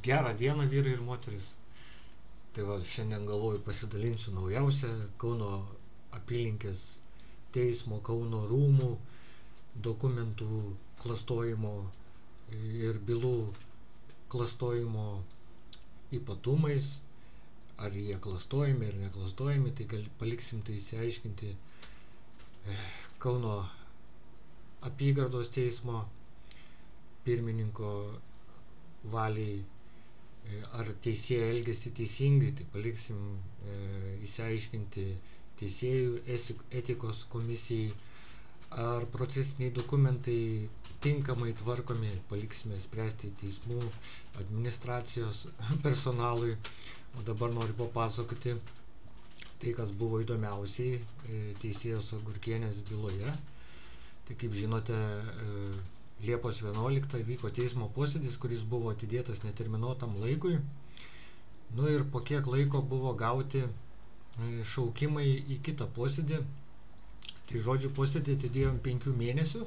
Gerą dieną, vyrai ir moteris. Tai va, šiandien galvoju pasidalinsiu naujausią Kauno apylinkės teismo, Kauno rūmų dokumentų klastojimo ir bylų klastojimo ypatumais. Ar jie klastojami ir neklastojami, tai paliksim tai išsiaiškinti Kauno apygardos teismo pirmininko valiai. Ar teisėjai elgėsi teisingai, tai paliksim išsiaiškinti teisėjų etikos komisijai. Ar procesiniai dokumentai tinkamai tvarkomi, paliksime spręsti teismų administracijos personalui. O dabar noriu papasakoti tai, kas buvo įdomiausiai teisėjos Agurkienės byloje. Tai kaip žinote, Liepos 11 vyko teismo posėdis, kuris buvo atidėtas neterminuotam laikui. Ir po kiek laiko buvo gauti šaukimai į kitą posėdį. Tai žodžiu, posėdį atidėjom 5 mėnesių.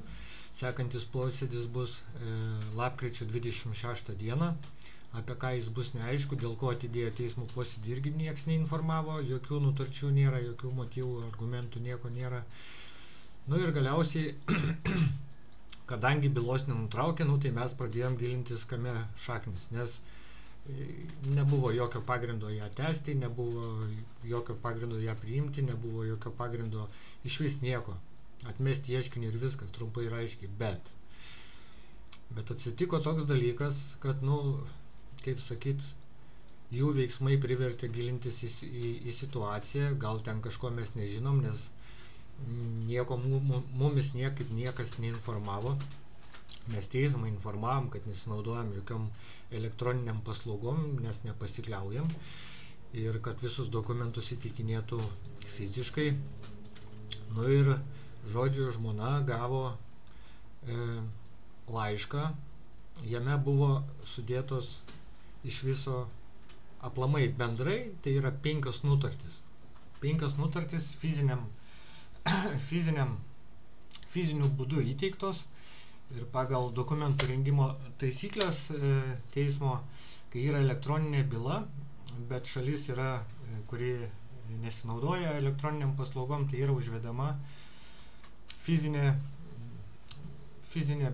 Sekantis posėdis bus lapkričio 26 dieną. Apie ką jis bus neaišku, dėl ko atidėjo teismo posėdį irgi nieks neinformavo. Jokių nutarčių nėra, jokių motyvų, argumentų, nieko nėra. Ir galiausiai kadangi bylos nenutraukė, tai mes pradėjom gilintis, kame šaknis, nes nebuvo jokio pagrindo ją tęsti, nebuvo jokio pagrindo ją priimti, nebuvo jokio pagrindo išvis nieko. Atmesti ieškinį ir viskas, trumpai ir aiškiai. Bet atsitiko toks dalykas, kad, kaip sakyt, jų veiksmai privertė gilintis į situaciją, gal ten kažko mes nežinom, nes nieko mumis niekaip niekas neinformavo. Mes teismą informavom, kad nesinaudojam jokiom elektroniniam paslaugom, nes nepasikliaujam ir kad visus dokumentus įtikinėtų fiziškai. Ir žodžiu, žmona gavo laišką, jame buvo sudėtos iš viso aplamai bendrai, tai yra 5 nutartis. 5 nutartis fiziniu būdu įteiktos ir pagal dokumentų rengimo taisyklės teismo, kai yra elektroninė byla, bet šalis yra, kuri nesinaudoja elektroniniam paslaugom, tai yra užvedama fizinė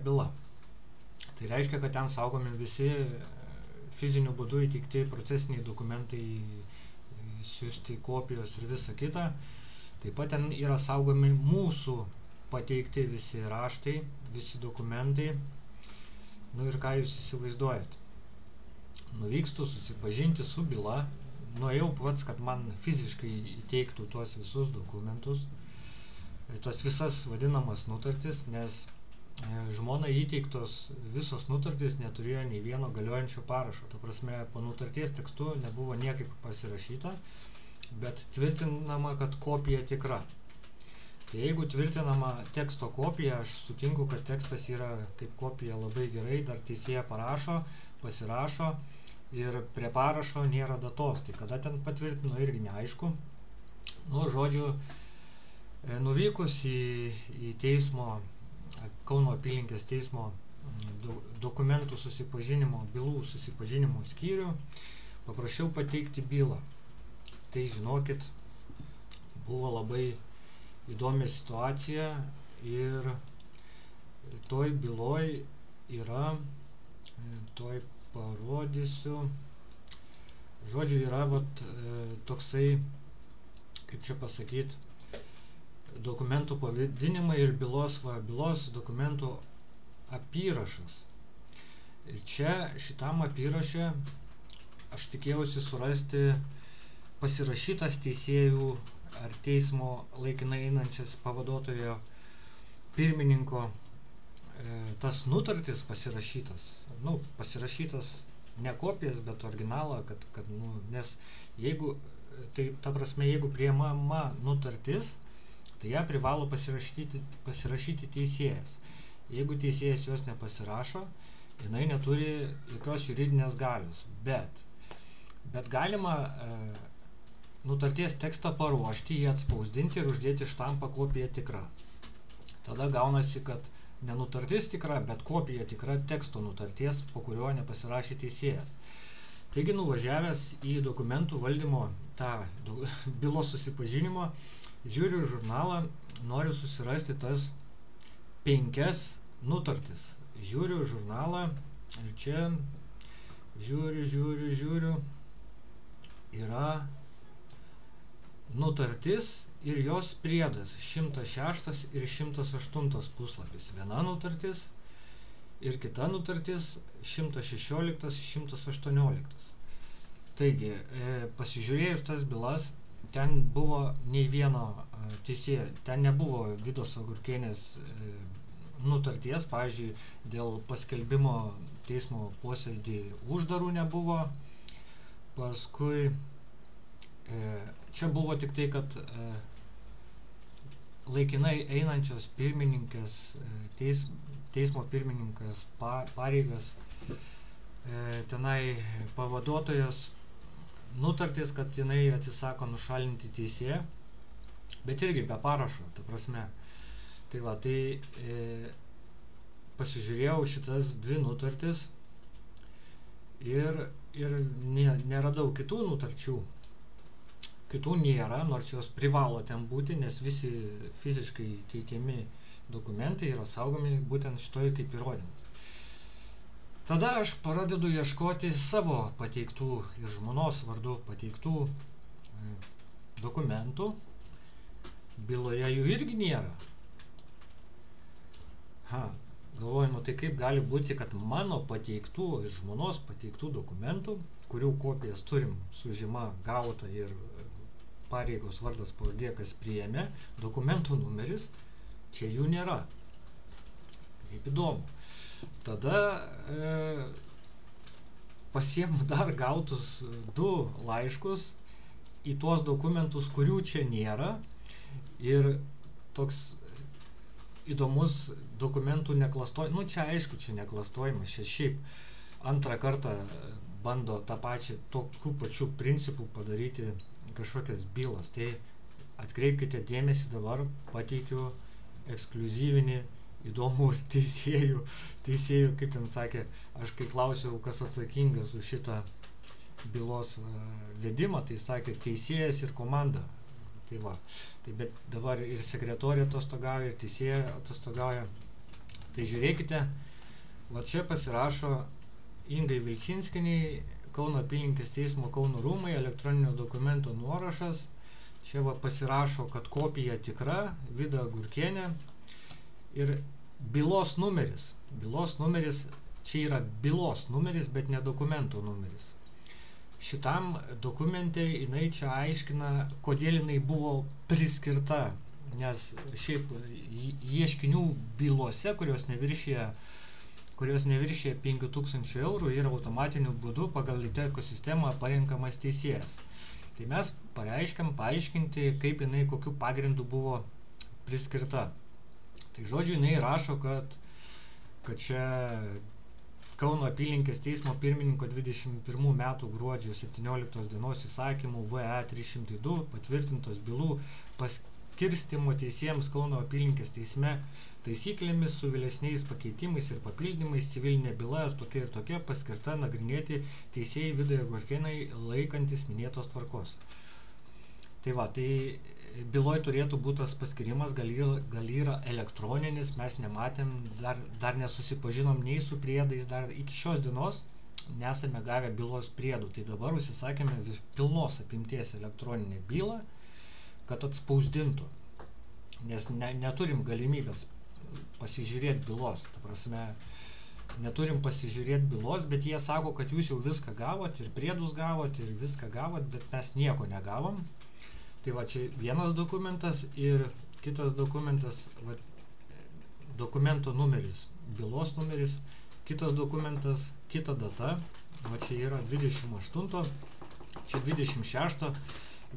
byla. Tai reiškia, kad ten saugomi visi fiziniu būdu įteikti procesiniai dokumentai, siųsti kopijos ir visa kita. Taip pat ten yra saugomi mūsų pateikti visi raštai, visi dokumentai. Ir ką jūs įsivaizduojat? Nuvykstu susipažinti su byla, nuėjau pats, kad man fiziškai įteiktų tuos visus dokumentus, tos visas vadinamas nutartis, nes žmona įteiktos visos nutartis neturėjo nei vieno galiojančio parašo. Ta prasme, po nutarties tekstu nebuvo niekaip pasirašyta, bet tvirtinama, kad kopija tikra. Tai jeigu tvirtinama teksto kopija, aš sutinku, kad tekstas yra kaip kopija labai gerai, dar teisėja parašo, pasirašo ir prie parašo nėra datos. Tai kada ten patvirtino, irgi neaišku. Žodžiu, nuvykus į teismo, Kauno apylinkės teismo dokumentų susipažinimo, bylų susipažinimo skyrių, paprašiau pateikti bylą. Tai žinokit, buvo labai įdomi situacija ir toj byloj yra, toj parodysiu, žodžiu, yra toksai, kaip čia pasakyt, dokumentų pavadinimai ir bylos dokumentų apyrašas. Ir čia šitam apyraše aš tikėjausi surasti pasirašytas teisėjų ar teismo laikinai einančias pavaduotojo pirmininko tas nutartis pasirašytas. Pasirašytas ne kopijas, bet originalą, nes jeigu, tai ta prasme, jeigu priimama nutartis, tai ją privalo pasirašyti teisėjas. Jeigu teisėjas jos nepasirašo, jinai neturi jokios juridinės galios. Bet galima nutarties tekstą paruošti, jį atspausdinti ir uždėti štampą kopija tikra. Tada gaunasi, kad ne nutartis tikra, bet kopija tikra teksto nutarties, po kurio nepasirašė teisėjas. Taigi nuvažiavęs į dokumentų valdymo tą bylos susipažinimo, žiūriu žurnalą, noriu susirasti tas 5 nutartis. Žiūriu žurnalą ir čia žiūriu, yra nutartis ir jos priedas 106 ir 108 puslapis. Viena nutartis ir kita nutartis 116, 118. Taigi, pasižiūrėjus tas bylas, ten buvo nei vieno teisėjo, ten nebuvo Vidos Agurkienės nutarties, pavyzdžiui, dėl paskelbimo teismo posėdį uždarų nebuvo. Paskui čia buvo tik tai, kad laikinai einančios pirmininkės, teismo pirmininkas pareigas, tenai pavaduotojos nutartis, kad jinai atsisako nušalinti teisėją, bet irgi be parašo, ta prasme. Tai va, tai pasižiūrėjau šitas 2 nutartis ir neradau kitų nutarčių. Kitų nėra, nors jos privalo ten būti, nes visi fiziškai teikiami dokumentai yra saugomi būtent šitoj kaip įrodymas. Tada aš pradedu ieškoti savo pateiktų ir žmonos vardu pateiktų dokumentų. Byloje jų irgi nėra. Galvoju, tai kaip gali būti, kad mano pateiktų ir žmonos pateiktų dokumentų, kurių kopijas turim su žyma gauta ir pareigos vardas pavardė, kas priėmė, dokumentų numeris, čia jų nėra. Kaip įdomu. Tada pasiemu dar gautus 2 laiškus į tuos dokumentus, kurių čia nėra, ir toks įdomus dokumentų neklastojimas. Čia aišku, čia neklastojimas, čia šiaip antrą kartą bando tą pačią, tokių pačių principų padaryti kažkokias bylas. Tai atkreipkite dėmesį, dabar pateikiu ekskliuzyvinį įdomų teisėjų, kaip ten sakė, aš kai klausiau, kas atsakingas už šitą bylos vedimą, tai sakė teisėjas ir komanda. Tai va, tai bet dabar ir sekretorė atostogauja, ir teisėja atostogauja. Tai žiūrėkite, va čia pasirašo Ingai Vilčinskienei, Kauno apylinkės teismo Kauno rūmai, elektroninio dokumento nuorašas. Čia va pasirašo, kad kopija tikra, Vida Agurkienė. Ir bylos numeris. Bylos numeris, čia yra bylos numeris, bet ne dokumento numeris. Šitam dokumente jinai čia aiškina, kodėl jinai buvo priskirta, nes šiaip ieškinių bylose, kurios neviršyje 5000 eurų, yra automatiniu būdu pagal Liteko sistemą parenkamas teisėjas. Tai mes pareiškiam paaiškinti, kaip jinai kokiu pagrindu buvo priskirta. Tai žodžiu, jinai rašo, kad čia Kauno apylinkės teismo pirmininko 21 metų gruodžio 17 dienos įsakymų VA 302 patvirtintos bylų paskirstymo teisėjams Kauno apylinkės teisme taisyklėmis su vėlesniais pakeitimais ir papildymais civilinė byla ir tokia paskirta nagrinėti teisėjai Vidai Agurkienei laikantis minėtos tvarkos. Tai va, tai byloj turėtų būti tas paskirimas, gal yra elektroninis, mes nematėm, dar nesusipažinom nei su priedais, dar iki šios dienos nesame gavę bylos priedų. Tai dabar užsisakėme pilnos apimties elektroninę bylą, kad atspausdintų, nes neturim galimybės pasižiūrėti bylos. Ta prasme, neturim pasižiūrėti bylos, bet jie sako, kad jūs jau viską gavot, ir priedus gavot, ir viską gavot, bet mes nieko negavom. Tai va, čia vienas dokumentas ir kitas dokumentas, va, dokumento numeris, bylos numeris, kitas dokumentas, kita data, va čia yra 28, čia 26,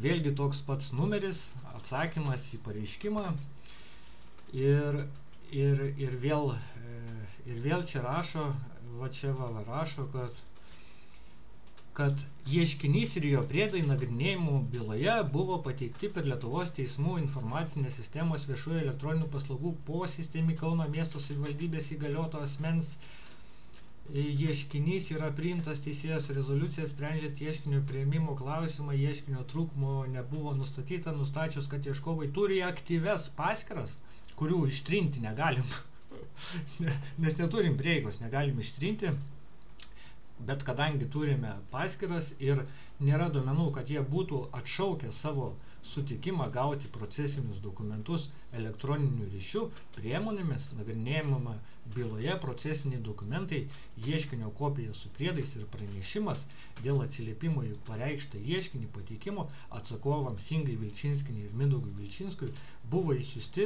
vėlgi toks pats numeris, atsakymas į pareiškimą ir vėl čia rašo, va čia rašo, kad ieškinys ir jo priedai nagrinėjimų byloje buvo pateikti per Lietuvos teismų informacinės sistemos viešųjų elektroninių paslaugų posistemį Kauno miesto savivaldybės įgalioto asmens ieškinys yra priimtas teisėjos rezoliucija sprendžiant ieškinio priėmimo klausimą, ieškinio trūkumo nebuvo nustatyta, nustačius, kad ieškovai turi aktyves paskyras, kurių ištrinti negalim, nes neturim prieigos, negalim ištrinti, bet kadangi turime paskyras ir nėra duomenų, kad jie būtų atšaukę savo sutikimą gauti procesinius dokumentus elektroniniu ryšiu priemonėmis, nagrinėjama byloje procesiniai dokumentai, ieškinio kopija su priedais ir pranešimas dėl atsiliepimo į pareikštą ieškinį pateikimo atsakovams Ingai Vilčinskienei ir Mindaugui Vilčinskui buvo išsiųsti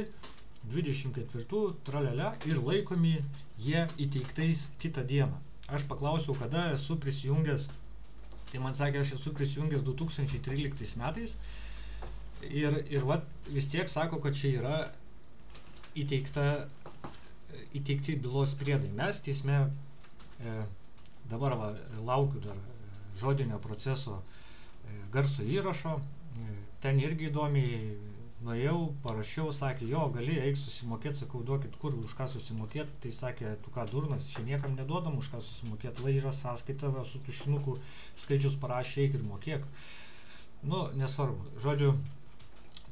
24 tralelę ir laikomi jie įteiktais kitą dieną. Aš paklausiau, kada esu prisijungęs, tai man sakė, aš esu prisijungęs 2013 metais ir vat vis tiek sako, kad čia yra įteikti bylos priedai. Mes teisme dabar laukiu dar žodinio proceso garso įrašo, ten irgi įdomiai nuėjau, parašiau, sakė, jo, gali, eik susimokėti, sakau, duokit kur, už ką susimokėti, tai sakė, tu ką durnas, čia niekam neduodam už ką susimokėti, yra sąskaita, su tušinuku skaičius parašė, eik ir mokėk. Nu, nesvarbu, žodžiu,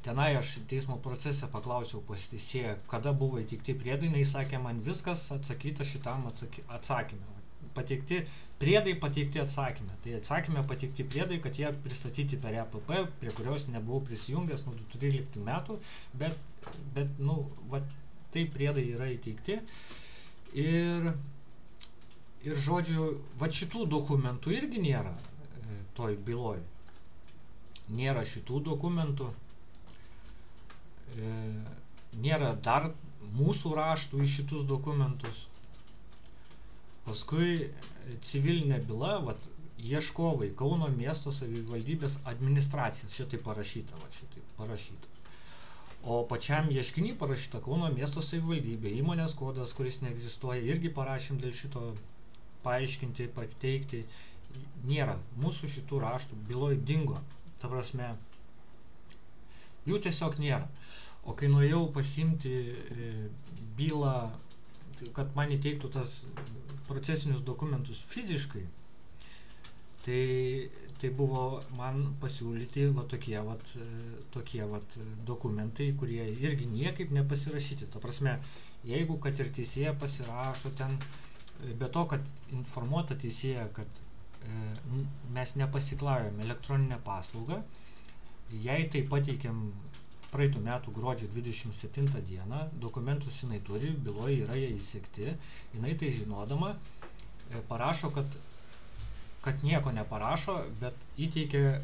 tenai aš teismo procese paklausiau pas teisėją, kada buvo įteikti priedai, jis sakė, man viskas atsakyta šitam atsakymė. Pateikti priedai, pateikti atsakymė. Tai atsakymė pateikti priedai, kad jie pristatyti per EPP, prie kurios nebuvau prisijungęs nuo 2013 metų, bet nu, va, tai priedai yra įteikti. Ir žodžiu, va šitų dokumentų irgi nėra toj byloj. Nėra šitų dokumentų. Nėra dar mūsų raštų į šitus dokumentus. Paskui civilinė byla, vat, ieškovai Kauno miesto savivaldybės administracijas, šitai parašyta, O pačiam ieškinį parašyta Kauno miesto savivaldybė, įmonės kodas, kuris neegzistuoja, irgi parašėm dėl šito paaiškinti, pateikti. Nėra, mūsų šitų raštų byloj dingo, ta prasme, jų tiesiog nėra. O kai nuėjau pasiimti bylą, kad man įteiktų tas procesinius dokumentus fiziškai, tai buvo man pasiūlyti va tokie dokumentai, kurie irgi niekaip nepasirašyti. Ta prasme, jeigu kad ir teisėja pasirašo ten, be to, kad informuota teisėja, kad mes nepasiklaujame elektroninę paslaugą, jai tai pateikėm praeitų metų gruodžio 27 dieną, dokumentus jinai turi, byloje yra jie įsekti, jinai tai žinodama, parašo, kad nieko neparašo, bet įteikia,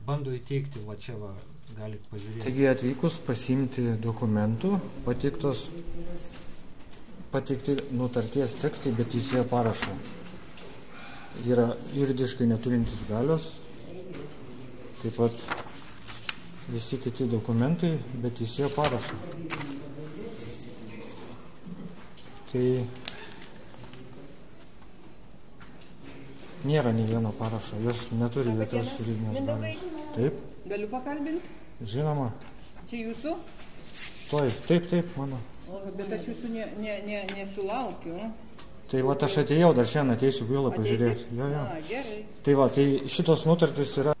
bando įteikti, va čia va, galit pažiūrėti. Taigi atvykus pasiimti dokumentų, pateikti nutarties tekstai, bet teisėjo parašo. Yra juridiškai neturintis galios, taip pat visi kiti dokumentai, bet teisėjo parašo. Tai nėra nei vieno parašo, jos neturi jokios juridinės galios. Taip. Galiu pakalbinti? Žinoma. Čia jūsų? Taip, mano. Bet aš jūsų nesulaukiu. Tai va, aš atėjau, dar šiandien ateisiu bylą pažiūrėti. Jo. Gerai. Tai va, tai šitos nutartys yra.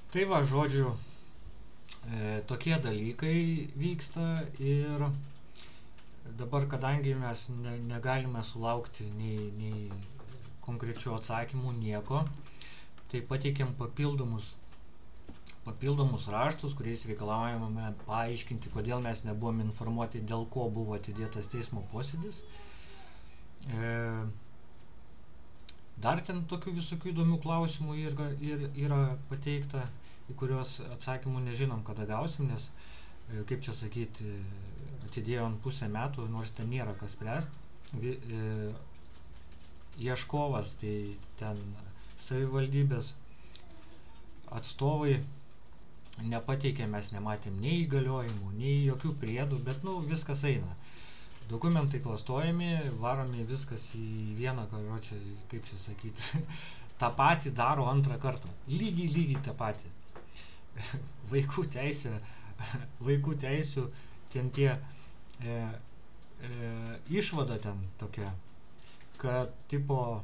Tai va, žodžiu, tokie dalykai vyksta ir dabar, kadangi mes negalime sulaukti nei konkrečių atsakymų, nieko, tai pateikėm papildomus raštus, kuriais reikalaujame paaiškinti, kodėl mes nebuvom informuoti, dėl ko buvo atidėtas teismo posėdis. Dar ten tokių visokių įdomių klausimų yra pateikta, į kuriuos atsakymų nežinom, kada gausim, nes, kaip čia sakyti, atidėjom pusę metų, nors ten nėra kas spręsti. Ieškovas, tai ten savivaldybės atstovai nepateikė, mes nematėm nei įgaliojimų, nei jokių priedų, bet viskas eina. Dokumentai klastojami, varomi viskas į vieną, kaip čia sakyti, tą patį daro antrą kartą. Lygiai tą patį. Vaikų teisių, ten tie išvada ten tokia, kad tipo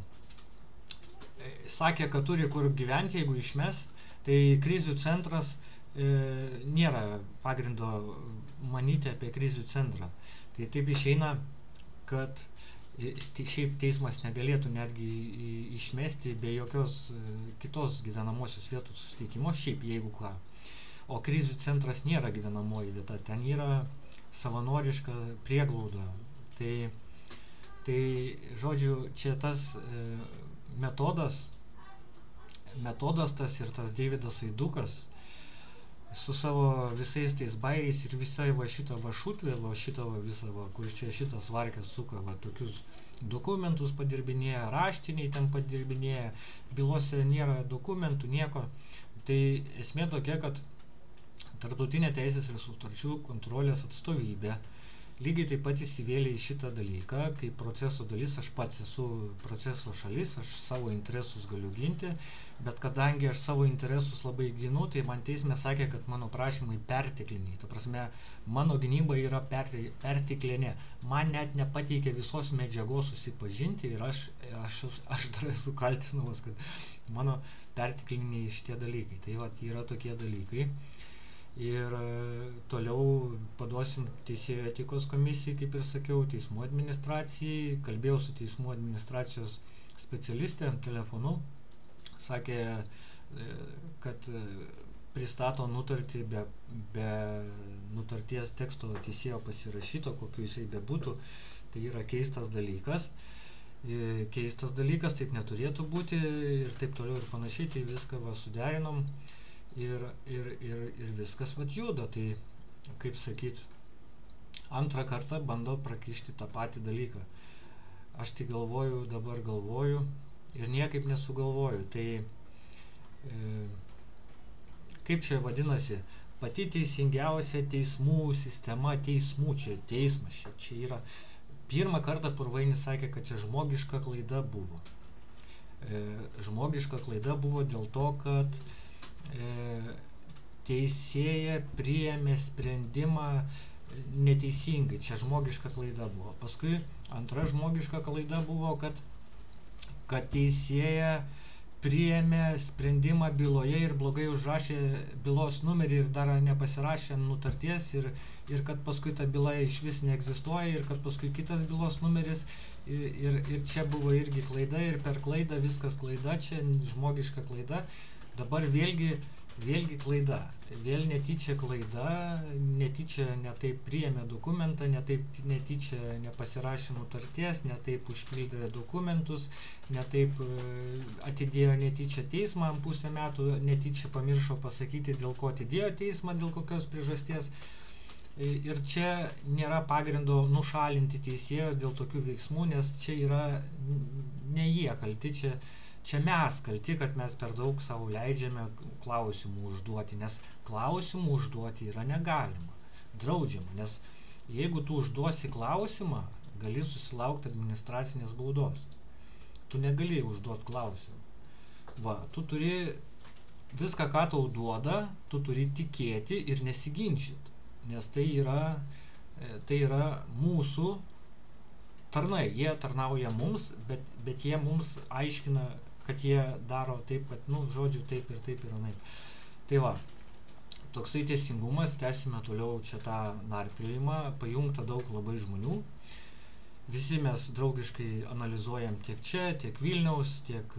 sakė, kad turi kur gyventi, jeigu išmes, tai krizių centras nėra pagrindo manyti apie krizių centrą. Tai taip išeina, kad šiaip teismas negalėtų netgi išmesti be jokios kitos gyvenamosios vietos suteikimo, šiaip jeigu ką. O krizių centras nėra gyvenamoji vieta, ten yra savanoriška prieglauda. Tai žodžiu, čia tas metodas tas ir tas Deividas Aidukas su savo visais tais bairiais ir visai va šitą va šutvę, va šitą va visą va, kur čia šitas varkės suka, va tokius dokumentus padirbinėja, raštiniai ten padirbinėja, bylose nėra dokumentų, nieko. Tai esmė tokia, kad Tarptautinė teisės ir sutarčių kontrolės atstovybė lygiai taip pat įsivėlė į šitą dalyką, kaip proceso dalis, aš pats esu proceso šalis, aš savo interesus galiu ginti, bet kadangi aš savo interesus labai ginu, tai man teisme sakė, kad mano prašymai pertekliniai. Ta prasme, mano gynyba yra perteklinė. Man net nepateikė visos medžiagos susipažinti ir aš dar esu kaltinamas, kad mano pertekliniai šitie dalykai. Tai va, yra tokie dalykai. Ir toliau paduosim teisėjų etikos komisijai, kaip ir sakiau, teismų administracijai, kalbėjau su teismų administracijos specialistė telefonu, sakė, kad pristato nutartį be nutarties teksto teisėjo pasirašyto, kokiu jisai bebūtų, tai yra keistas dalykas, taip neturėtų būti ir taip toliau ir panašiai, tai viską va suderinom. Ir viskas vat juda, tai kaip sakyt, antrą kartą bando prakišti tą patį dalyką. Aš tai dabar galvoju ir niekaip nesugalvoju. Tai kaip čia vadinasi, pati teisingiausia teismų sistema, čia teismas, čia yra. Pirmą kartą Purvainis sakė, kad čia žmogiška klaida buvo. Žmogiška klaida buvo dėl to, kad teisėja priėmė sprendimą neteisingai, čia žmogiška klaida buvo. Paskui antra žmogiška klaida buvo, kad teisėja priėmė sprendimą byloje ir blogai užrašė bylos numerį ir dar nepasirašė nutarties ir kad paskui ta byla iš vis neegzistuoja ir kad paskui kitas bylos numeris ir čia buvo irgi klaida ir per klaidą viskas klaida, čia žmogiška klaida. Dabar vėlgi klaida, vėl netyčia klaida, netyčia netaip priėmė dokumentą, netyčia nepasirašė nutarties, netaip užpildė dokumentus, netaip atidėjo netyčia teismą pusę metų, netyčia pamiršo pasakyti, dėl ko atidėjo teismą, dėl kokios priežasties. Ir čia nėra pagrindo nušalinti teisėjos dėl tokių veiksmų, nes čia yra ne jie kalti, čia mes kalti, kad mes per daug savo leidžiame klausimų užduoti, nes klausimų užduoti yra negalima, draudžiama, nes jeigu tu užduosi klausimą, gali susilaukti administracinės baudos. Tu negali užduoti klausimą. Va, tu turi viską, ką tau duoda, tu turi tikėti ir nesiginčyti, nes tai yra mūsų tarnai, jie tarnauja mums, bet jie mums aiškina, kad jie daro taip, kad, žodžiu, taip ir anaip. Tai va, toksai teisingumas, tęsime toliau čia tą narpliojimą, pajungta daug labai žmonių. Visi mes draugiškai analizuojam tiek čia, tiek Vilniaus, tiek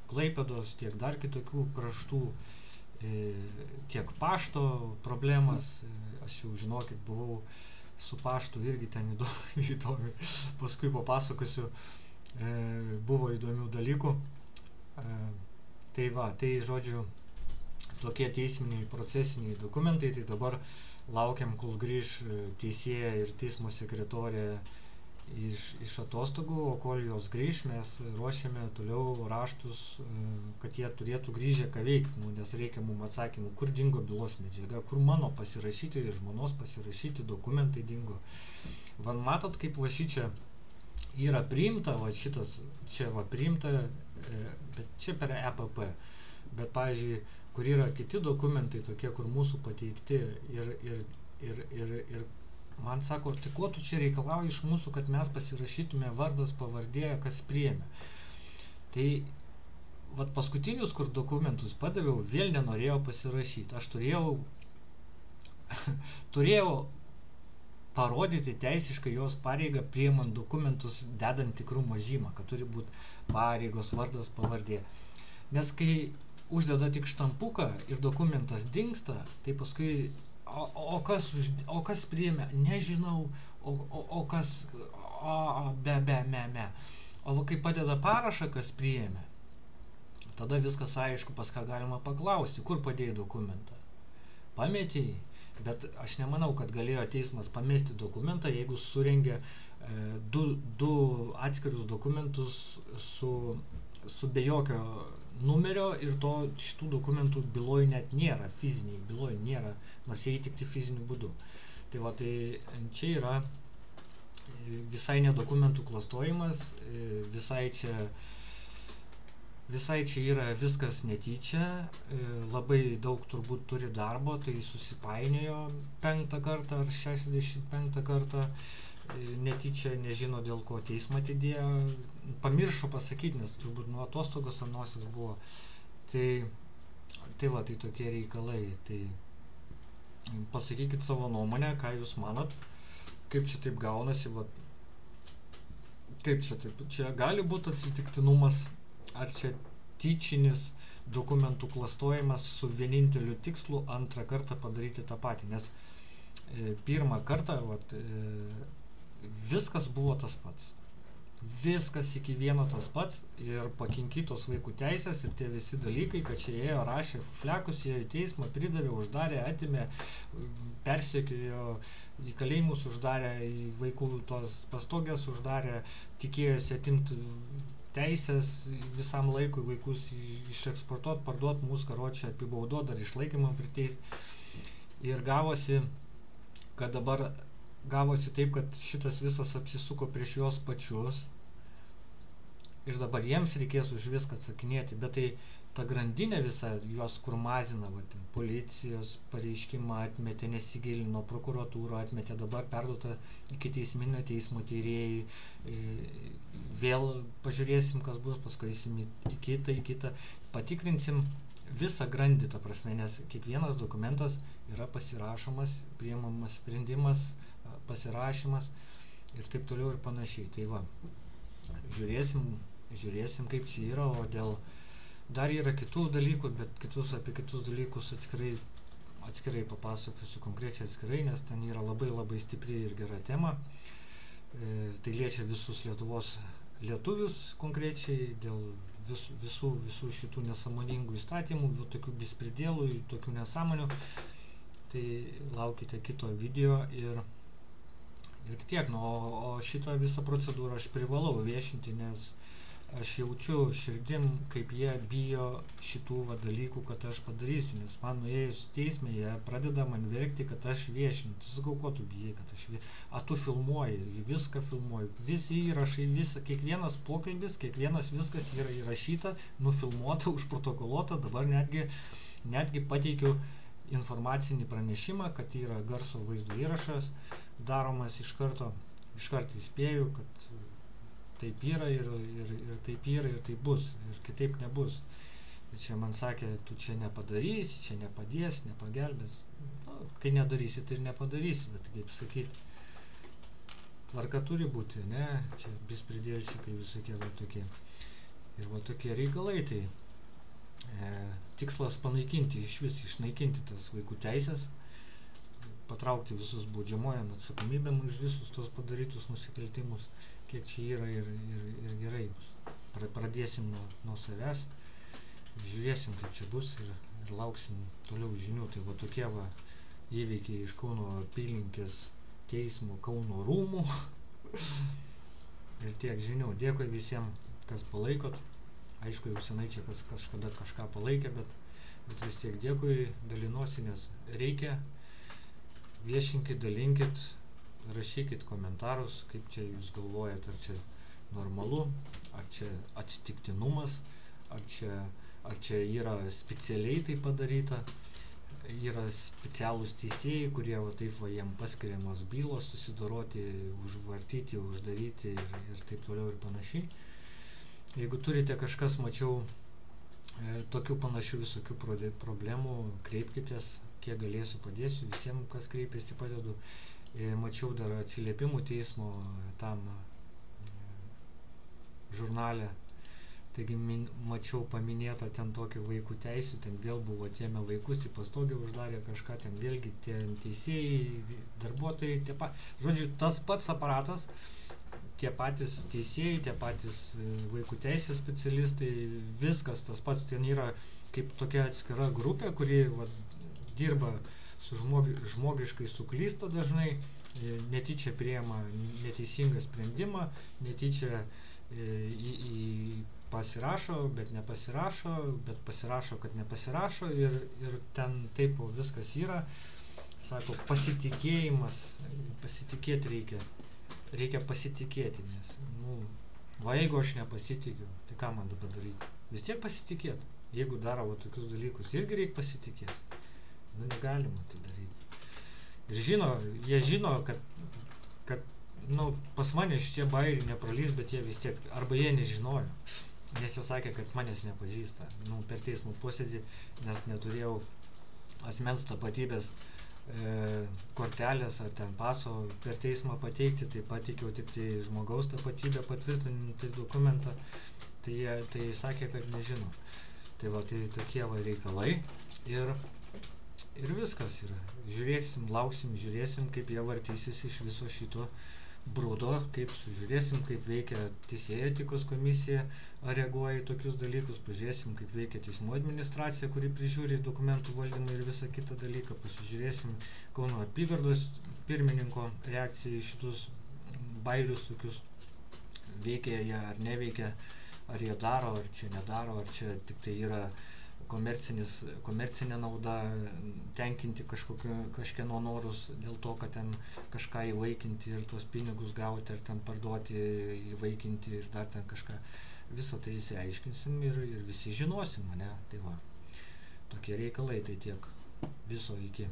Klaipėdos, tiek dar kitokių kraštų, tiek pašto problemas. Aš jau žinokit, buvau su paštu irgi ten įdomi, paskui papasakosiu. Buvo įdomių dalykų. Tai va, tai žodžiu, tokie teisminiai procesiniai dokumentai, tai dabar laukiam, kol grįž teisėja ir teismo sekretorė iš atostogų, o kol jos grįž, mes ruošiame toliau raštus, kad jie turėtų grįžę ką veikti, nes reikia mums atsakymų, kur dingo bylos medžiaga, kur mano pasirašyti ir žmonos pasirašyti dokumentai dingo. Van matot, kaip va šičia yra priimta, va šitas čia va priimta, bet čia per EPP, bet pavyzdžiui, kur yra kiti dokumentai tokie, kur mūsų pateikti ir man sako, tai ko tu čia reikalauji iš mūsų, kad mes pasirašytume vardas, pavardė, kas priėmė. Tai vat paskutinius, kur dokumentus padaviau, vėl nenorėjau pasirašyti. Aš turėjau parodyti teisiškai jos pareigą priimant dokumentus, dedant tikrumo žymą, kad turi būti pareigos, vardas, pavardė. Nes kai uždeda tik štampuką ir dokumentas dingsta, tai paskui, o kas priėmė? Nežinau, o kas, me. O kai padeda parašą, kas priėmė, tada viskas aišku, pas ką galima paklausti, kur padėjai dokumentą. Pametėjai, bet aš nemanau, kad galėjo teismas pamesti dokumentą, jeigu surengė du atskirius dokumentus su be jokio numerio ir šitų dokumentų byloj net nėra, fiziniai byloj nėra, nors jie įtikti fiziniu būdu. Tai va, tai čia yra visai ne dokumentų klastojimas, visai čia yra viskas netyčia, labai daug turbūt turi darbo, tai susipainiojo 5 kartą ar 65 kartą, netyčia nežino dėl ko teismą atidėjo, pamiršo pasakyti, nes turbūt nuo atostogos anosios buvo. Tai va, tai tokie reikalai. Tai pasakykit savo nuomonę, ką jūs manot, kaip čia taip gaunasi, va, kaip čia taip, čia gali būti atsitiktinumas, ar čia tyčinis dokumentų klastojimas su vieninteliu tikslu antrą kartą padaryti tą patį, nes pirmą kartą viskas buvo tas pats. Viskas iki vieno tas pats ir pakinkytos vaikų teisės ir tie visi dalykai, kad čia ėjo, rašė flekus, ėjo į teismą, pridavė, uždarė, atimė, persekiojo, į kalėjimus uždarė, į vaikų tos pastogės uždarė, tikėjosi atimti teisės visam laikui, vaikus išeksportuot, parduot, mūsų karočią apibaudot, dar išlaikymą priteist. Ir gavosi, kad dabar gavosi taip, kad šitas visas apsisuko prieš juos pačius ir dabar jiems reikės už viską atsakinėti, bet tai ta grandinė visa juos kur mazina, policijos pareiškimą atmetė, nesigilino, prokuratūra atmetė, dabar perduota iki teisminio teismo tyrėjai, vėl pažiūrėsim, kas bus, paskui eisim į kitą, patikrinsim visą grandį, ta prasme, nes kiekvienas dokumentas yra pasirašomas, priimamas sprendimas, pasirašymas ir taip toliau ir panašiai. Tai va, žiūrėsim kaip čia yra, o dėl dar yra kitų dalykų, bet apie kitus dalykus atskirai papasakosiu, konkrečiai atskirai, nes ten yra labai stipri ir gera tema. Tai liečia visus Lietuvos lietuvius konkrečiai, dėl visų šitų nesąmoningų įstatymų, tokių bispridėlų, tokių nesąmonių. Tai laukite kito video ir tiek. O šitą visą procedūrą aš privalau viešinti, nes aš jaučiu širdim, kaip jie bijo šitų dalykų, kad aš padarysiu, nes man nuėjus teisme, jie pradeda man verkti, kad aš viešinu. Tai sakau, ko tu bijai, kad aš viešinu? Tu filmuoji, viską filmuoji, visi įrašai, kiekvienas pokalbis, kiekvienas viskas yra įrašyta, nufilmuota, užprotokoluota, dabar netgi pateikiu informacinį pranešimą, kad yra garso vaizdo įrašas daromas iš karto įspėju, kad taip yra ir taip yra ir taip bus ir kitaip nebus. Ir čia man sakė, tu čia nepadarysi, čia nepadės, nepagelbės. Kai nedarysi, tai ir nepadarysi, bet kaip sakyti, tvarka turi būti, ne? Čia bispridėlčiai visokie tokie. Ir tokie reikalai, tai tikslas panaikinti, išnaikinti tas vaikų teisės, patraukti visus baudžiamojon atsakomybėm už visus tos padarytus nusikaltimus, kiek čia yra ir gerai bus. Pradėsim nuo savęs, žiūrėsim, kaip čia bus ir lauksim toliau žinių. Tai tokie įvykiai iš Kauno apylinkės teismo Kauno rūmų ir tiek žinių. Dėkui visiems, kas palaikot. Aišku, jau senai čia kažkada kažką palaikė, bet vis tiek dėkui, dalinuosi, nes reikia. Viešinkit, dalinkit, rašykit komentarus, kaip čia jūs galvojat, ar čia normalu, ar čia atsitiktinumas, ar čia yra specialiai tai padaryta. yra specialūs teisėjai, kurie va taip va jiem paskiriamos bylos susidoroti, užvartyti, uždaryti ir taip toliau ir panašiai. Jeigu turite kažkas, mačiau, tokių panašių visokių problemų, kreipkitės, kiek galėsiu padėsiu, visiems, kas kreipiasi, padedu. Mačiau dar atsiliepimų teismo tam žurnale, taigi mačiau paminėta ten tokių vaikų teisių, ten vėl buvo atėmę vaikus, į pastogę uždarė kažką, ten vėlgi tie teisėjai, darbuotojai, žodžiu, tas pats aparatas, tie patys teisėjai, tie patys vaikų teisės specialistai, viskas tas pats, ten yra kaip tokia atskira grupė, kuri va, dirba su žmogiškai suklysta dažnai, netyčia priima neteisingą sprendimą, netyčia pasirašo, bet nepasirašo, bet pasirašo, kad nepasirašo ir ten taip viskas yra. Sako, pasitikėjimas, pasitikėti reikia pasitikėti, nes, va jeigu aš nepasitikiu, tai ką man dabar daryti? Vis tiek pasitikėti. Jeigu daro va tokius dalykus, irgi reikia pasitikėti. Negalima tai daryti. Ir jie žino, kad pas mane šitie bairiai nepralys, bet jie vis tiek, arba jie nežinojo, nes jie sakė, kad manęs nepažįsta. Per teismo posėdį, nes neturėjau asmens tapatybės kortelės ar ten paso per teismą pateikti, tai pateikiau tik tai žmogaus tapatybę patvirtinantį dokumentą, tai sakė, kad nežino. Tai va, tai tokie va reikalai ir viskas yra. Žiūrėsim, lauksim, žiūrėsim, kaip jie vartysis iš viso šito brudo, kaip sužiūrėsim, kaip veikia teisėjų etikos komisija, ar reaguoja į tokius dalykus, pažiūrėsim, kaip veikia teismų administracija, kuri prižiūri dokumentų valdymą ir visą kitą dalyką, pasižiūrėsim Kauno apygardos pirmininko reakciją į šitus bairius tokius, veikia jie ar neveikia, ar jie daro, ar čia nedaro, ar čia tik tai yra komercinė nauda, tenkinti kažkieno norus dėl to, kad ten kažką įvaikinti ir tuos pinigus gauti, ar ten parduoti, įvaikinti ir dar ten kažką. Visą tai įsiaiškinsim ir visi žinosim, ne? Tai va, tokie reikalai, tai tiek. Viso iki.